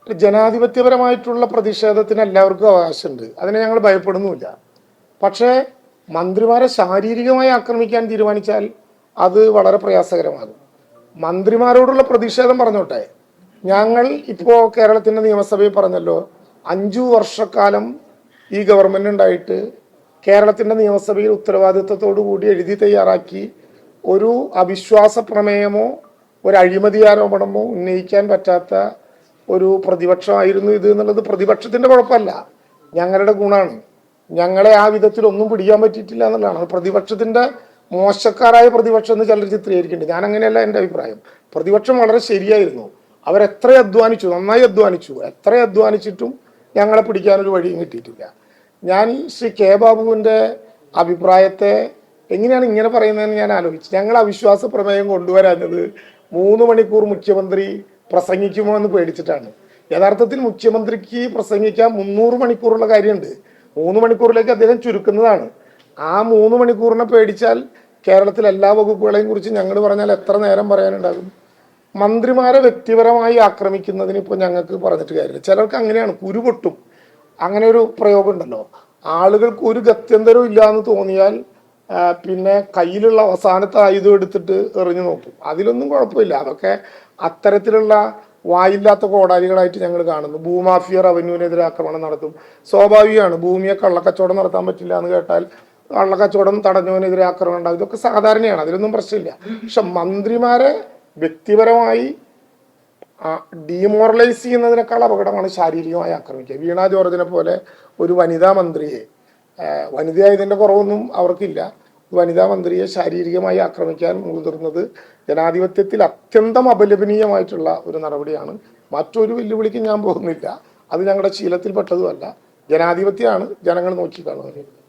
ജനാധിപത്യപരമായിട്ടുള്ള പ്രതിഷേധത്തിന് എല്ലാവർക്കും അവകാശമുണ്ട്, അതിനെ ഞങ്ങൾ ഭയപ്പെടുന്നുമില്ല. പക്ഷേ മന്ത്രിമാരെ ശാരീരികമായി ആക്രമിക്കാൻ തീരുമാനിച്ചാൽ അത് വളരെ പ്രയാസകരമാകും. മന്ത്രിമാരോടുള്ള പ്രതിഷേധം പറഞ്ഞോട്ടെ. ഞങ്ങൾ ഇപ്പോൾ കേരളത്തിൻ്റെ നിയമസഭയിൽ പറഞ്ഞല്ലോ, 5 വർഷക്കാലം ഈ ഗവൺമെൻറ് ഉണ്ടായിട്ട് കേരളത്തിൻ്റെ നിയമസഭയിൽ ഉത്തരവാദിത്വത്തോടു കൂടി എഴുതി തയ്യാറാക്കി ഒരു അവിശ്വാസ പ്രമേയമോ ഒരു അഴിമതി ആരോപണമോ ഉന്നയിക്കാൻ പറ്റാത്ത ഒരു പ്രതിപക്ഷമായിരുന്നു ഇത് എന്നുള്ളത് പ്രതിപക്ഷത്തിൻ്റെ കുഴപ്പമല്ല, ഞങ്ങളുടെ ഗുണമാണ്. ഞങ്ങളെ ആ വിധത്തിൽ ഒന്നും പിടിക്കാൻ പറ്റിയിട്ടില്ല എന്നുള്ളതാണ്. പ്രതിപക്ഷത്തിൻ്റെ മോശക്കാരായ പ്രതിപക്ഷം എന്ന് ചിലർ ചിത്രീകരിക്കുന്നുണ്ട്. ഞാൻ അങ്ങനെയല്ല എൻ്റെ അഭിപ്രായം. പ്രതിപക്ഷം വളരെ ശരിയായിരുന്നു. അവരെത്ര അധ്വാനിച്ചു, നന്നായി അധ്വാനിച്ചു. എത്ര അധ്വാനിച്ചിട്ടും ഞങ്ങളെ പിടിക്കാനൊരു വഴിയും കിട്ടിയിട്ടില്ല. ഞാൻ ശ്രീ കെ ബാബുവിൻ്റെ അഭിപ്രായത്തെ എങ്ങനെയാണ് ഇങ്ങനെ പറയുന്നതെന്ന് ഞാൻ ആലോചിച്ചു. ഞങ്ങൾ അവിശ്വാസ പ്രമേയം കൊണ്ടുവരാഞ്ഞത് 3 മണിക്കൂർ മുഖ്യമന്ത്രി പ്രസംഗിക്കുമോ എന്ന് പേടിച്ചിട്ടാണ്. യഥാർത്ഥത്തിൽ മുഖ്യമന്ത്രിക്ക് പ്രസംഗിക്കാൻ 300 മണിക്കൂറുള്ള കാര്യമുണ്ട്. 3 മണിക്കൂറിലേക്ക് അദ്ദേഹം ചുരുക്കുന്നതാണ്. ആ 3 മണിക്കൂറിനെ പേടിച്ചാൽ കേരളത്തിലെ എല്ലാ വകുപ്പുകളെയും കുറിച്ച് ഞങ്ങൾ പറഞ്ഞാൽ എത്ര നേരം പറയാനുണ്ടാകും? മന്ത്രിമാരെ വ്യക്തിപരമായി ആക്രമിക്കുന്നതിന് ഇപ്പോൾ ഞങ്ങൾക്ക് പറഞ്ഞിട്ട് കാര്യമില്ല. ചിലർക്ക് അങ്ങനെയാണ്, കുരുപൊട്ടും. അങ്ങനെ ഒരു പ്രയോഗം ഉണ്ടല്ലോ, ആളുകൾക്ക് ഒരു ഗത്യന്തരവും ഇല്ല എന്ന് തോന്നിയാൽ പിന്നെ കയ്യിലുള്ള അവസാനത്തെ ആയുധം എടുത്തിട്ട് എറിഞ്ഞു നോക്കും. അതിലൊന്നും കുഴപ്പമില്ല. അതൊക്കെ അത്തരത്തിലുള്ള വായില്ലാത്ത കോടാലികളായിട്ട് ഞങ്ങൾ കാണുന്നു. ഭൂമാഫിയ റവന്യൂവിനെതിരെ ആക്രമണം നടത്തും. സ്വാഭാവികമാണ്, ഭൂമിയെ കള്ളക്കച്ചവടം നടത്താൻ പറ്റില്ല എന്ന് കേട്ടാൽ കള്ളക്കച്ചവടം തടഞ്ഞവനെതിരെ ആക്രമണം ഉണ്ടാകും. ഇതൊക്കെ സാധാരണയാണ്, അതിലൊന്നും പ്രശ്നമില്ല. പക്ഷെ മന്ത്രിമാരെ വ്യക്തിപരമായി ഡീമോറലൈസ് ചെയ്യുന്നതിനേക്കാൾ അപകടമാണ് ശാരീരികമായി ആക്രമിക്കുക. വീണ ജോർജിനെ പോലെ ഒരു വനിതാ മന്ത്രിയെ, വനിതയായതിൻ്റെ കുറവൊന്നും അവർക്കില്ല, വനിതാ മന്ത്രിയെ ശാരീരികമായി ആക്രമിക്കാൻ മുതിർന്നത് ജനാധിപത്യത്തിൽ അത്യന്തം അപലപനീയമായിട്ടുള്ള ഒരു നടപടിയാണ്. മറ്റൊരു വെല്ലുവിളിക്ക് ഞാൻ പോകുന്നില്ല, അത് ഞങ്ങളുടെ ശീലത്തിൽപ്പെട്ടതുമല്ല. ജനാധിപത്യമാണ്, ജനങ്ങൾ നോക്കിക്കാണുന്നത്.